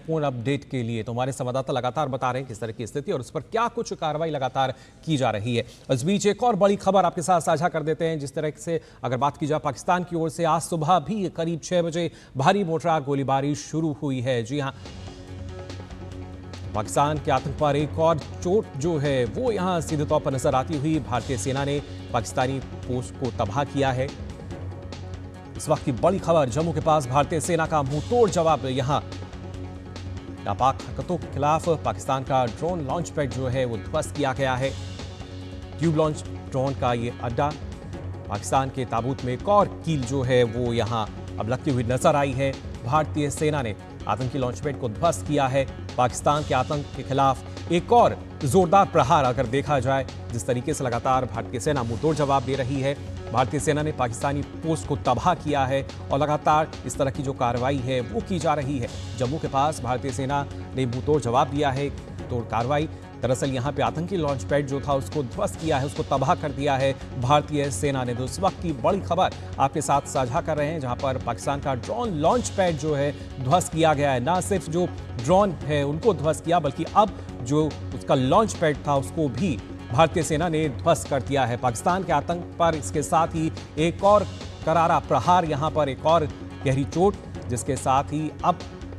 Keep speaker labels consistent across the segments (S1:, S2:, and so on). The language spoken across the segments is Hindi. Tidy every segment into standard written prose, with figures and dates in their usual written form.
S1: महत्वपूर्ण अपडेट के लिए। तो हमारे संवाददाता लगातार बता रहे हैं किस तरह की स्थिति और उस पर क्या कुछ कार्रवाई लगातार की जा रही है। इस बीच एक और बड़ी खबर आपके साथ साझा कर देते हैं। जिस तरह से अगर बात की जाए पाकिस्तान की ओर से आज सुबह भी करीब 6 बजे भारी मोर्टार गोलीबारी शुरू हुई है। जी हाँ, पाकिस्तान के आतंक पर एक और चोट जो है वो यहां सीधे तौर पर नजर आती हुई। भारतीय सेना ने पाकिस्तानी पोस्ट को तबाह किया है। इस वक्त की बड़ी खबर, जम्मू के पास भारतीय सेना का मुंहतोड़ जवाब। यहां नापाक हरकतों के खिलाफ पाकिस्तान का ड्रोन लॉन्च पैड जो है वो ध्वस्त किया गया है। ट्यूब लॉन्च ड्रोन का ये अड्डा, पाकिस्तान के ताबूत में एक और कील जो है वो यहां अब लगती हुई नजर आई है। भारतीय सेना ने आतंकी लॉन्च पैड को ध्वस्त किया है। पाकिस्तान के आतंक के खिलाफ एक और जोरदार प्रहार अगर देखा जाए, जिस तरीके से लगातार भारतीय सेना मुंहतोड़ जवाब दे रही है। भारतीय सेना ने पाकिस्तानी पोस्ट को तबाह किया है और लगातार इस तरह की जो कार्रवाई है वो की जा रही है। जम्मू के पास भारतीय सेना ने मुंहतोड़ जवाब दिया है, तोड़ कार्रवाई। दरअसल यहां पे आतंकी लॉन्च पैड जो था उसको ध्वस्त किया है, उसको तबाह कर दिया है भारतीय सेना ने। तो इस वक्त की बड़ी खबर आपके साथ साझा कर रहे हैं, जहां पर पाकिस्तान का ड्रोन लॉन्च पैड जो है ध्वस्त किया गया है। ना सिर्फ जो ड्रोन है उनको ध्वस्त किया, बल्कि अब जो उसका लॉन्च पैड था उसको भी भारतीय सेना ने ध्वस्त कर दिया है। पाकिस्तान के आतंक पर इसके साथ ही एक और करारा प्रहार, यहां पर एक और गहरी चोट, जिसके साथ ही अब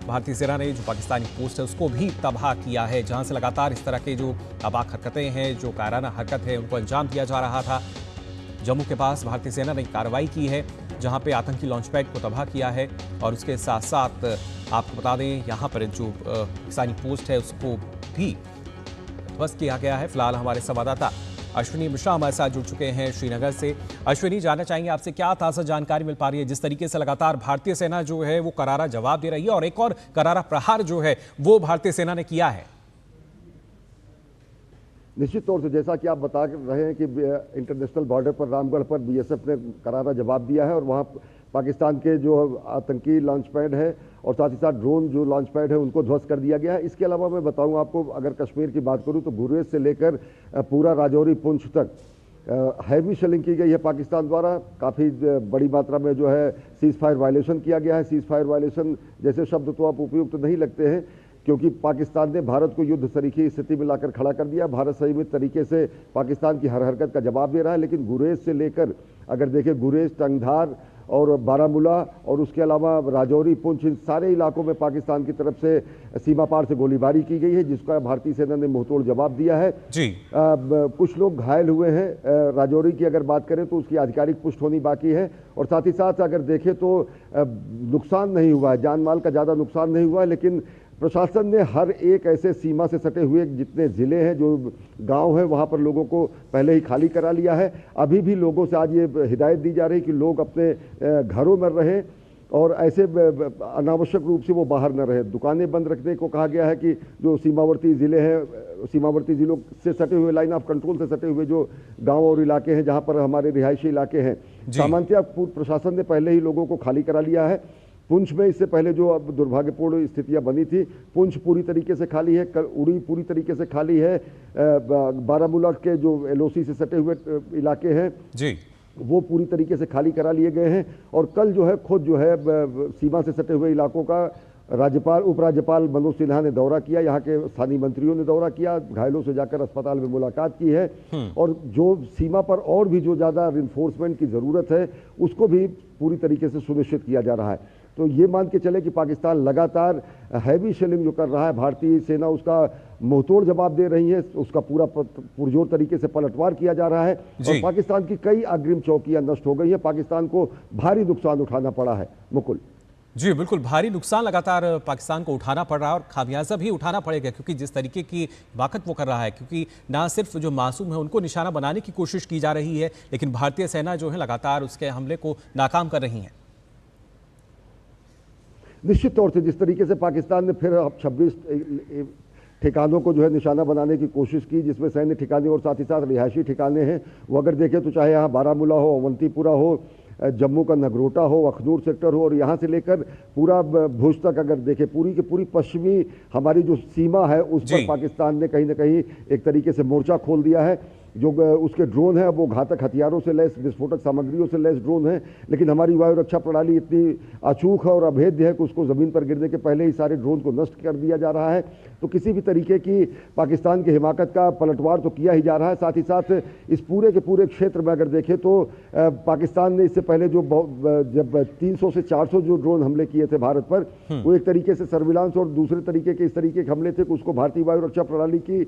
S1: भारतीय सेना ने जो पाकिस्तानी पोस्ट है उसको भी तबाह किया है, जहां से लगातार इस तरह के जो नापाक हरकतें हैं, जो कायराना हरकत है, उनको अंजाम दिया जा रहा था। जम्मू के पास भारतीय सेना ने कार्रवाई की है, जहां पे आतंकी लॉन्च पैड को तबाह किया है और उसके साथ साथ आपको बता दें यहाँ पर जो पाकिस्तानी पोस्ट है उसको भी ध्वस्त किया गया है। फिलहाल हमारे संवाददाता अश्विनी मिश्रा हमारे साथ जुड़ चुके हैं श्रीनगर से। अश्विनी, जानना चाहेंगे आपसे क्या ताज़ा जानकारी मिल पा रही है, जिस तरीके से लगातार भारतीय सेना जो है वो करारा जवाब दे रही है और एक और करारा प्रहार जो है वो भारतीय सेना ने किया है।
S2: निश्चित तौर से जैसा कि आप बता रहे हैं कि इंटरनेशनल बॉर्डर पर रामगढ़ पर बीएसएफ ने करारा जवाब दिया है और वहां पाकिस्तान के जो आतंकी लॉन्च पैड है और साथ ही साथ ड्रोन जो लॉन्च पैड है उनको ध्वस्त कर दिया गया है। इसके अलावा मैं बताऊं आपको, अगर कश्मीर की बात करूं तो गुरेज से लेकर पूरा राजौरी पुंछ तक हैवी शेलिंग की गई है पाकिस्तान द्वारा। काफ़ी बड़ी मात्रा में जो है सीज फायर वायलेशन किया गया है। सीज फायर वायलेशन जैसे शब्द तो आप उपयुक्त नहीं लगते हैं, क्योंकि पाकिस्तान ने भारत को युद्ध तरीके स्थिति में लाकर खड़ा कर दिया। भारत संयमित तरीके से पाकिस्तान की हर हरकत का जवाब दे रहा है। लेकिन गुरेज से लेकर अगर देखें, गुरेज, टंगधार और बारामूला और उसके अलावा राजौरी, पुंछ, इन सारे इलाकों में पाकिस्तान की तरफ से सीमा पार से गोलीबारी की गई है, जिसका भारतीय सेना ने मुंहतोड़ जवाब दिया है।
S1: जी।
S2: कुछ लोग घायल हुए हैं। राजौरी की अगर बात करें तो उसकी आधिकारिक पुष्टि होनी बाकी है और साथ ही साथ अगर देखें तो नुकसान नहीं हुआ है, जान माल का ज़्यादा नुकसान नहीं हुआ है। लेकिन प्रशासन ने हर एक ऐसे सीमा से सटे हुए जितने ज़िले हैं, जो गांव हैं, वहां पर लोगों को पहले ही खाली करा लिया है। अभी भी लोगों से आज ये हिदायत दी जा रही है कि लोग अपने घरों में रहें और ऐसे अनावश्यक रूप से वो बाहर न रहें। दुकानें बंद रखने को कहा गया है कि जो सीमावर्ती ज़िले हैं, सीमावर्ती ज़िलों से सटे हुए, लाइन ऑफ कंट्रोल से सटे हुए जो गाँव और इलाके हैं जहाँ पर हमारे रिहायशी इलाके हैं, सामान्यतः प्रशासन ने पहले ही लोगों को खाली करा लिया है। पुंछ में इससे पहले जो अब दुर्भाग्यपूर्ण स्थितियां बनी थी, पुंछ पूरी तरीके से खाली है, उड़ी पूरी तरीके से खाली है। बारामूला के जो एलओसी से सटे हुए इलाके हैं जी, वो पूरी तरीके से खाली करा लिए गए हैं। और कल जो है खुद जो है सीमा से सटे हुए इलाकों का राज्यपाल, उपराज्यपाल मनोज सिन्हा ने दौरा किया, यहाँ के स्थानीय मंत्रियों ने दौरा किया, घायलों से जाकर अस्पताल में मुलाकात की है और जो सीमा पर और भी जो ज़्यादा रिन्फोर्समेंट की ज़रूरत है उसको भी पूरी तरीके से सुनिश्चित किया जा रहा है। तो ये मान के चले कि पाकिस्तान लगातार हैवी शेलिंग जो कर रहा है, भारतीय सेना उसका मुंहतोड़ जवाब दे रही है, उसका पूरा पुरजोर तरीके से पलटवार किया जा रहा है और पाकिस्तान की कई अग्रिम चौकियां नष्ट हो गई हैं। पाकिस्तान को भारी नुकसान उठाना पड़ा है। मुकुल
S1: जी बिल्कुल, भारी नुकसान लगातार पाकिस्तान को उठाना पड़ रहा है और खामियाजा भी उठाना पड़ेगा, क्योंकि जिस तरीके की वाकत वो कर रहा है, क्योंकि ना सिर्फ जो मासूम है उनको निशाना बनाने की कोशिश की जा रही है, लेकिन भारतीय सेना जो है लगातार उसके हमले को नाकाम कर रही है।
S2: निश्चित तौर से जिस तरीके से पाकिस्तान ने फिर अब 26 ठिकानों को जो है निशाना बनाने की कोशिश की, जिसमें सैन्य ठिकाने और साथ ही साथ रिहायशी ठिकाने हैं, वो अगर देखें तो चाहे यहाँ बारामूला हो, अवंतीपुरा हो, जम्मू का नगरोटा हो, अखनूर सेक्टर हो और यहाँ से लेकर पूरा भुज तक अगर देखें, पूरी की पूरी पश्चिमी हमारी जो सीमा है उस पर पाकिस्तान ने कहीं ना कहीं एक तरीके से मोर्चा खोल दिया है। जो उसके ड्रोन हैं वो घातक हथियारों से लैस, विस्फोटक सामग्रियों से लैस ड्रोन हैं, लेकिन हमारी वायु रक्षा प्रणाली इतनी अचूक है और अभेद्य है कि उसको ज़मीन पर गिरने के पहले ही सारे ड्रोन को नष्ट कर दिया जा रहा है। तो किसी भी तरीके की पाकिस्तान की हिमाकत का पलटवार तो किया ही जा रहा है। साथ ही साथ इस पूरे के पूरे क्षेत्र में अगर देखें तो पाकिस्तान ने इससे पहले जो जब 300 से 400 जो ड्रोन हमले किए थे भारत पर, वो एक तरीके से सर्विलांस और दूसरे तरीके के इस तरीके के हमले थे कि उसको भारतीय वायु रक्षा प्रणाली की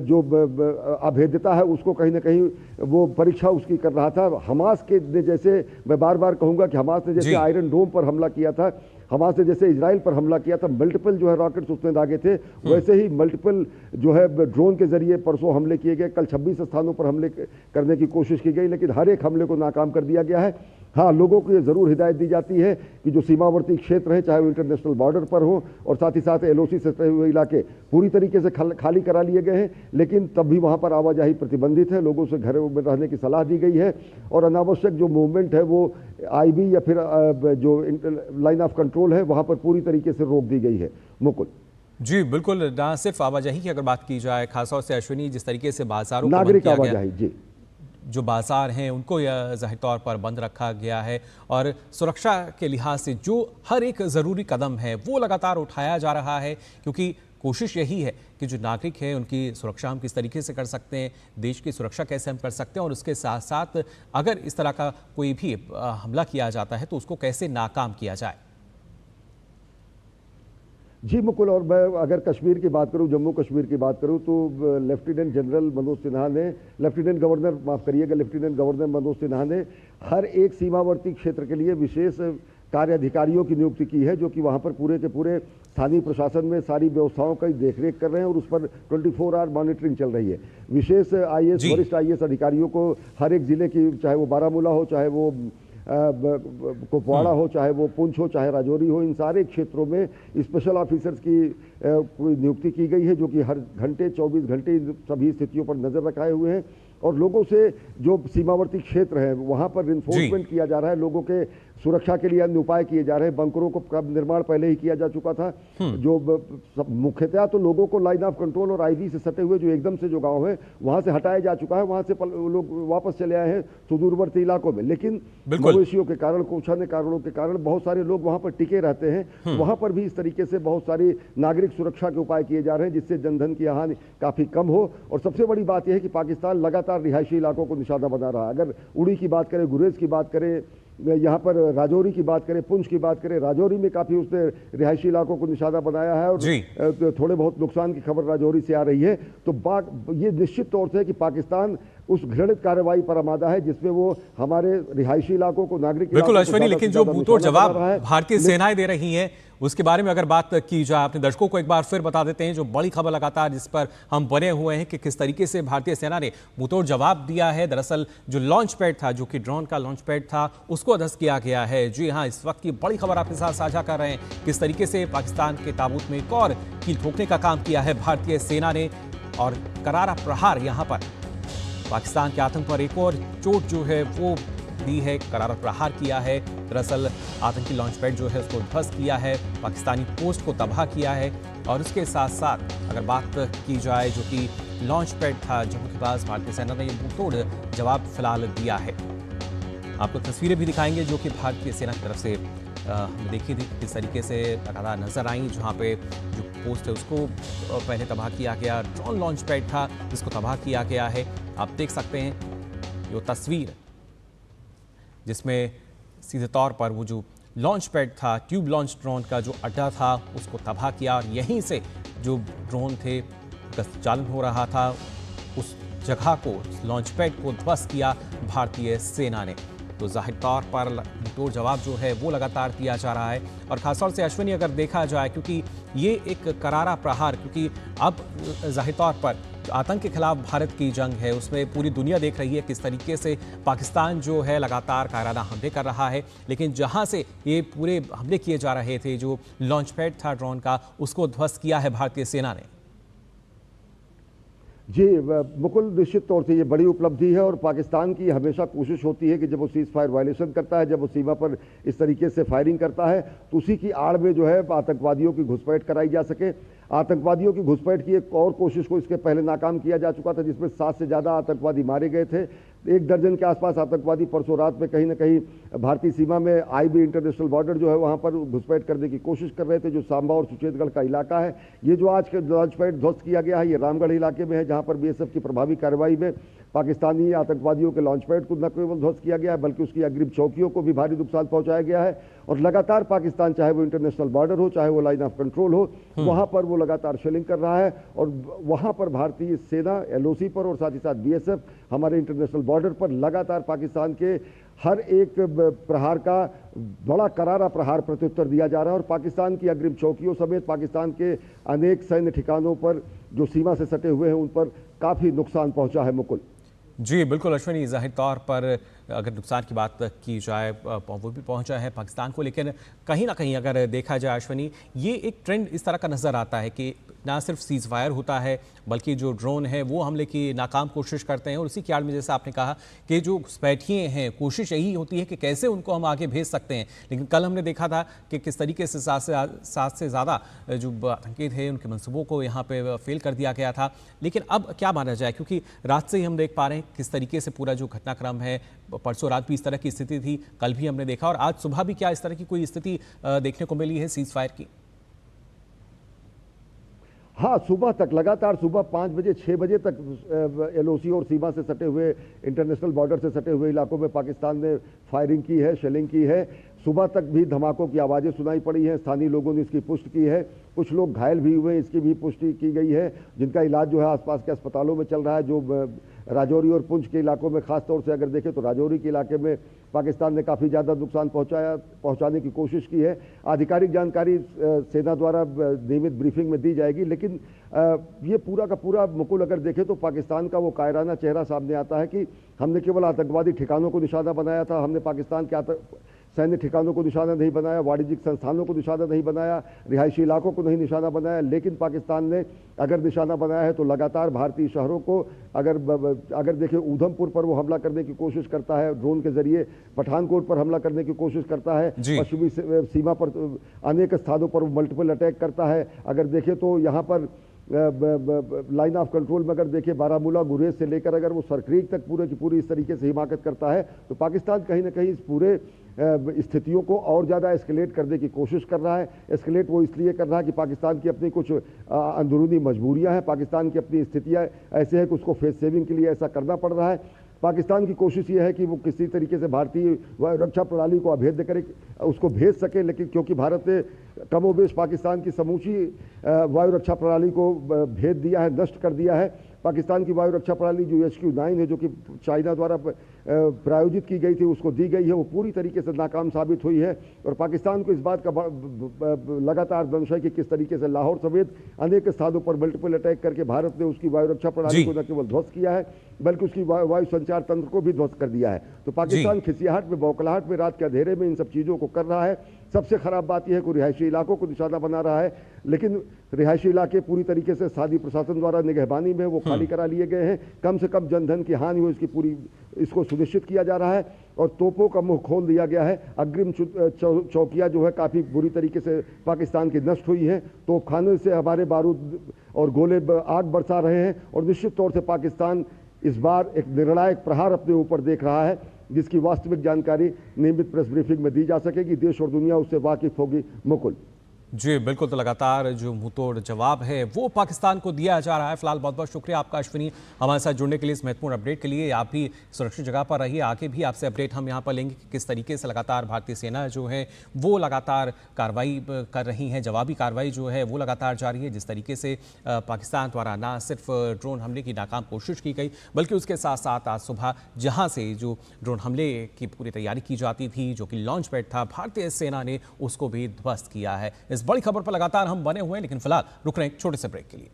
S2: जो अभेद्यता है उसको कहीं ना कहीं वो परीक्षा उसकी कर रहा था। हमास के ने जैसे, मैं बार बार कहूंगा कि हमास ने जैसे आयरन डोम पर हमला किया था, हमास ने जैसे इजराइल पर हमला किया था, मल्टीपल जो है रॉकेट्स उसमें दागे थे, वैसे ही मल्टीपल जो है ड्रोन के जरिए परसों हमले किए गए। कल 26 स्थानों पर हमले करने की कोशिश की गई, लेकिन हर एक हमले को नाकाम कर दिया गया है। हाँ, लोगों को ये ज़रूर हिदायत दी जाती है कि जो सीमावर्ती क्षेत्र हैं, चाहे वो इंटरनेशनल बॉर्डर पर हो और साथ ही साथ एलओसी से सटे हुए इलाके पूरी तरीके से खाली करा लिए गए हैं, लेकिन तब भी वहाँ पर आवाजाही प्रतिबंधित है। लोगों से घरों में रहने की सलाह दी गई है और अनावश्यक जो मूवमेंट है वो आईबी या फिर जो लाइन ऑफ कंट्रोल है वहाँ पर पूरी तरीके से रोक दी गई है। मुकुल
S1: जी बिल्कुल, ना सिर्फ आवाजाही की अगर बात की जाए, खासतौर से अश्विनी जिस तरीके से बाजारों को
S2: नागरिक आवाजाही, जी
S1: जो बाजार हैं उनको जाहिर तौर पर बंद रखा गया है और सुरक्षा के लिहाज से जो हर एक ज़रूरी कदम है वो लगातार उठाया जा रहा है, क्योंकि कोशिश यही है कि जो नागरिक हैं उनकी सुरक्षा हम किस तरीके से कर सकते हैं, देश की सुरक्षा कैसे हम कर सकते हैं और उसके साथ साथ अगर इस तरह का कोई भी हमला किया जाता है तो उसको कैसे नाकाम किया जाए।
S2: जी मुकुल, और मैं अगर कश्मीर की बात करूं, जम्मू कश्मीर की बात करूं, तो लेफ्टिनेंट जनरल मनोज सिन्हा ने, लेफ्टिनेंट गवर्नर मनोज सिन्हा ने हर एक सीमावर्ती क्षेत्र के लिए विशेष कार्य अधिकारियों की नियुक्ति की है, जो कि वहां पर पूरे के पूरे स्थानीय प्रशासन में सारी व्यवस्थाओं की देखरेख कर रहे हैं और उस पर 24 आवर मॉनिटरिंग चल रही है। विशेष आईएएस, वरिष्ठ आईएएस अधिकारियों को हर एक जिले की, चाहे वो बारामूला हो, चाहे वो कुपवाड़ा हो, चाहे वो पुंछ हो, चाहे राजौरी हो, इन सारे क्षेत्रों में स्पेशल ऑफिसर्स की कोई नियुक्ति की गई है, जो कि हर घंटे 24 घंटे सभी स्थितियों पर नजर रखाए हुए हैं और लोगों से जो सीमावर्ती क्षेत्र है वहां पर इन्फोर्समेंट किया जा रहा है, लोगों के सुरक्षा के लिए अन्य उपाय किए जा रहे हैं। बंकरों का निर्माण पहले ही किया जा चुका था, जो मुख्यतः तो लोगों को लाइन ऑफ कंट्रोल और आईबी से सटे हुए जो एकदम से जो गांव है वहां से हटाया जा चुका है, वहां से लोग वापस चले आए हैं सुदूरवर्ती इलाकों में, लेकिन मवेशियों के कारण, कुछ अन्य कारणों के कारण बहुत सारे लोग वहां पर टिके रहते हैं। वहां पर भी इस तरीके से बहुत सारी नागरिक सुरक्षा के उपाय किए जा रहे हैं, जिससे जनधन की हानि काफी कम हो। और सबसे बड़ी बात यह है कि पाकिस्तान लगातार रिहायशी इलाकों को निशाना बना रहा है। अगर उड़ी की बात करें, गुरेज की बात करें, यहाँ पर राजौरी की बात करें, पुंछ की बात करें, राजौरी में काफी उसने रिहायशी इलाकों को निशाना बनाया है और थोड़े बहुत नुकसान की खबर राजौरी से आ रही है। तो ये निश्चित तौर से है कि पाकिस्तान उस घृणित कार्रवाई पर आमादा है जिसमें वो हमारे रिहायशी इलाकों को, नागरिक
S1: बिल्कुल अश्विनी, लेकिन जो मुंहतोड़ जवाब भारतीय सेनाएं दे रही हैं उसके बारे में अगर बात की जाए, अपने दर्शकों को एक बार फिर बता देते हैं जो बड़ी खबर लगातार जिस पर हम बने हुए हैं कि किस तरीके से भारतीय सेना ने मुंहतोड़ जवाब दिया है। दरअसल जो लॉन्च पैड था, जो कि ड्रोन का लॉन्च पैड था, उसको ध्वस्त किया गया है। जी हाँ, इस वक्त की बड़ी खबर आपके साथ साझा कर रहे हैं, किस तरीके से पाकिस्तान के ताबूत में एक और कील ठोकने का काम किया है भारतीय सेना ने और करारा प्रहार यहाँ पर पाकिस्तान के आतंक पर एक और चोट जो है वो दी है, करारा प्रहार किया है। दरअसल आतंकी लॉन्च पैड जो है उसको ध्वस्त किया है, पाकिस्तानी पोस्ट को तबाह किया है और उसके साथ साथ अगर बात की जाए जो कि लॉन्च पैड था जम्मू के पास, भारतीय सेना ने मुंहतोड़ जवाब फिलहाल दिया है। आपको तस्वीरें भी दिखाएंगे जो कि भारतीय सेना की तरफ से हमने देखी थी, किस तरीके से लगातार नजर आई, जहाँ पे जो पोस्ट है उसको पहले तबाह किया गया, ड्रोन लॉन्च पैड था जिसको तबाह किया गया है। आप देख सकते हैं ये तस्वीर जिसमें सीधे तौर पर वो जो लॉन्च पैड था, ट्यूब लॉन्च ड्रोन का जो अड्डा था उसको तबाह किया और यहीं से जो ड्रोन थे का चालन हो रहा था उस जगह को, लॉन्च पैड को ध्वस्त किया भारतीय सेना ने। तो जाहिर तौर पर मुंहतोड़ जवाब जो है वो लगातार दिया जा रहा है और खासतौर से अश्विनी अगर देखा जाए, क्योंकि ये एक करारा प्रहार, क्योंकि अब जाहिर तौर पर आतंक के खिलाफ भारत की जंग है, उसमें पूरी दुनिया देख रही है किस तरीके से पाकिस्तान जो है लगातार कायराना हमले कर रहा है, लेकिन जहां से ये पूरे हमले किए जा रहे थे, जो लॉन्च पैड था ड्रोन का, उसको ध्वस्त किया है भारतीय सेना ने।
S2: जी मुकुल, निश्चित तौर से ये बड़ी उपलब्धि है और पाकिस्तान की हमेशा कोशिश होती है कि जब वो सीज फायर वायलेशन करता है, जब वो सीमा पर इस तरीके से फायरिंग करता है, तो उसी की आड़ में जो है आतंकवादियों की घुसपैठ कराई जा सके। आतंकवादियों की घुसपैठ की एक और कोशिश को इसके पहले नाकाम किया जा चुका था, जिसमें 7 से ज़्यादा आतंकवादी मारे गए थे। 1 दर्जन के आसपास आतंकवादी परसों रात में कहीं ना कहीं भारतीय सीमा में आईबी इंटरनेशनल बॉर्डर जो है वहाँ पर घुसपैठ करने की कोशिश कर रहे थे, जो सांबा और सुचेतगढ़ का इलाका है। ये जो आज के लॉन्च पैड ध्वस्त किया गया है, ये रामगढ़ इलाके में है, जहाँ पर बीएसएफ की प्रभावी कार्रवाई में पाकिस्तानी आतंकवादियों के लॉन्च पैड को न केवल ध्वस्त किया गया है, बल्कि उसकी अग्रिम चौकियों को भी भारी नुकसान पहुंचाया गया है। और लगातार पाकिस्तान, चाहे वो इंटरनेशनल बॉर्डर हो, चाहे वो लाइन ऑफ कंट्रोल हो, वहां पर वो लगातार शेलिंग कर रहा है। और वहां पर भारतीय सेना एलओसी पर और साथ ही साथ बीएसएफ हमारे इंटरनेशनल बॉर्डर पर लगातार पाकिस्तान के हर एक प्रहार का बड़ा करारा प्रहार प्रत्युत्तर दिया जा रहा है। और पाकिस्तान की अग्रिम चौकियों समेत पाकिस्तान के अनेक सैन्य ठिकानों पर जो सीमा से सटे हुए हैं, उन पर काफी नुकसान पहुंचा है। मुकुल
S1: जी बिल्कुल अश्विनी, जाहिर तौर पर अगर नुकसान की बात की जाए वो भी पहुंचा है पाकिस्तान को, लेकिन कहीं ना कहीं अगर देखा जाए अश्विनी, ये एक ट्रेंड इस तरह का नज़र आता है कि ना सिर्फ सीज फायर होता है, बल्कि जो ड्रोन है वो हमले की नाकाम कोशिश करते हैं। और उसी की आड़ में जैसे आपने कहा कि जो घुसपैठिए हैं, कोशिश यही होती है कि कैसे उनको हम आगे भेज सकते हैं। लेकिन कल हमने देखा था कि किस तरीके से 7 से ज़्यादा जो आतंकी थे उनके मंसूबों को यहाँ पे फेल कर दिया गया था। लेकिन अब क्या माना जाए, क्योंकि रात से ही हम देख पा रहे हैं किस तरीके से पूरा जो घटनाक्रम है, परसों रात भी इस तरह की स्थिति थी, कल भी हमने देखा, और आज सुबह भी क्या इस तरह की कोई स्थिति देखने को मिली है सीज फायर की?
S2: हाँ, सुबह तक लगातार सुबह 5 बजे 6 बजे तक एलओसी और सीमा से सटे हुए, इंटरनेशनल बॉर्डर से सटे हुए इलाकों में पाकिस्तान ने फायरिंग की है, शेलिंग की है। सुबह तक भी धमाकों की आवाज़ें सुनाई पड़ी हैं, स्थानीय लोगों ने इसकी पुष्टि की है। कुछ लोग घायल भी हुए, इसकी भी पुष्टि की गई है, जिनका इलाज जो है आसपास के अस्पतालों में चल रहा है। जो राजौरी और पुंछ के इलाकों में, खासतौर से अगर देखें तो राजौरी के इलाके में पाकिस्तान ने काफ़ी ज़्यादा नुकसान पहुंचाने की कोशिश की है। आधिकारिक जानकारी सेना द्वारा नियमित ब्रीफिंग में दी जाएगी, लेकिन ये पूरा का पूरा मुकुल अगर देखें तो पाकिस्तान का वो कायराना चेहरा सामने आता है कि हमने केवल आतंकवादी ठिकानों को निशाना बनाया था, हमने पाकिस्तान के सैन्य ठिकानों को निशाना नहीं बनाया, वाणिज्यिक संस्थानों को निशाना नहीं बनाया, रिहायशी इलाकों को नहीं निशाना बनाया। लेकिन पाकिस्तान ने अगर निशाना बनाया है तो लगातार भारतीय शहरों को, अगर देखिए ऊधमपुर पर वो हमला करने की कोशिश करता है ड्रोन के जरिए, पठानकोट पर हमला करने की कोशिश करता है, पश्चिमी सीमा पर अनेक स्थानों पर मल्टीपल अटैक करता है। अगर देखें तो यहाँ पर लाइन ऑफ कंट्रोल में अगर देखिए बारामूला, गुरेज से लेकर अगर वो सरक्रीक तक पूरे की पूरी इस तरीके से हिमाकत करता है, तो पाकिस्तान कहीं ना कहीं इस पूरे स्थितियों को और ज़्यादा एस्केलेट करने की कोशिश कर रहा है। एस्केलेट वो इसलिए कर रहा है कि पाकिस्तान की अपनी कुछ अंदरूनी मजबूरियां हैं, पाकिस्तान की अपनी स्थितियां ऐसे हैं कि उसको फेस सेविंग के लिए ऐसा करना पड़ रहा है। पाकिस्तान की कोशिश ये है कि वो किसी तरीके से भारतीय रक्षा प्रणाली को अभेद्य करे, उसको भेज सके, लेकिन क्योंकि भारत ने कमोबेश पाकिस्तान की समूची वायु रक्षा प्रणाली को भेद दिया है, नष्ट कर दिया है। पाकिस्तान की वायु रक्षा प्रणाली जो HQ-9 है, जो कि चाइना द्वारा प्रायोजित की गई थी, उसको दी गई है, वो पूरी तरीके से नाकाम साबित हुई है। और पाकिस्तान को इस बात का लगातार दंश है कि किस तरीके से लाहौर समेत अनेक स्थानों पर मल्टीपल अटैक करके भारत ने उसकी वायु रक्षा प्रणाली को न केवल ध्वस्त किया है, बल्कि उसकी वायु संचार तंत्र को भी ध्वस्त कर दिया है। तो पाकिस्तान खिसियाहट में, बौखलाहट में, रात के अंधेरे में इन सब चीज़ों को कर रहा है। सबसे खराब बात यह है कि रिहायशी इलाकों को निशाना बना रहा है, लेकिन रिहायशी इलाके पूरी तरीके से स्थानीय प्रशासन द्वारा निगहबानी में वो खाली करा लिए गए हैं। कम से कम जनधन की हानि हो, इसको सुनिश्चित किया जा रहा है। और तोपों का मुंह खोल दिया गया है। अग्रिम चौकियां जो है काफ़ी बुरी तरीके से पाकिस्तान की नष्ट हुई हैं। तोपखाने से हमारे बारूद और गोले आग बरसा रहे हैं। और निश्चित तौर से पाकिस्तान इस बार एक निर्णायक प्रहार अपने ऊपर देख रहा है, जिसकी वास्तविक जानकारी नियमित प्रेस ब्रीफिंग में दी जा सकेगी। देश और दुनिया उससे वाकिफ होगी। मुकुल
S1: जी बिल्कुल, तो लगातार जो मुंहतोड़ जवाब है वो पाकिस्तान को दिया जा रहा है। फिलहाल बहुत बहुत शुक्रिया आपका अश्विनी, हमारे साथ जुड़ने के लिए, इस महत्वपूर्ण अपडेट के लिए। आप भी सुरक्षित जगह पर रहिए, आगे भी आपसे अपडेट हम यहाँ पर लेंगे कि किस तरीके से लगातार भारतीय सेना जो है वो लगातार कार्रवाई कर रही है, जवाबी कार्रवाई जो है वो लगातार जारी है। जिस तरीके से पाकिस्तान द्वारा ना सिर्फ ड्रोन हमले की नाकाम कोशिश की गई, बल्कि उसके साथ साथ आज सुबह जहाँ से जो ड्रोन हमले की पूरी तैयारी की जाती थी, जो कि लॉन्च पैड था, भारतीय सेना ने उसको भी ध्वस्त किया है। इस बड़ी खबर पर लगातार हम बने हुए हैं, लेकिन फिलहाल रुक रहे हैं एक छोटे से ब्रेक के लिए।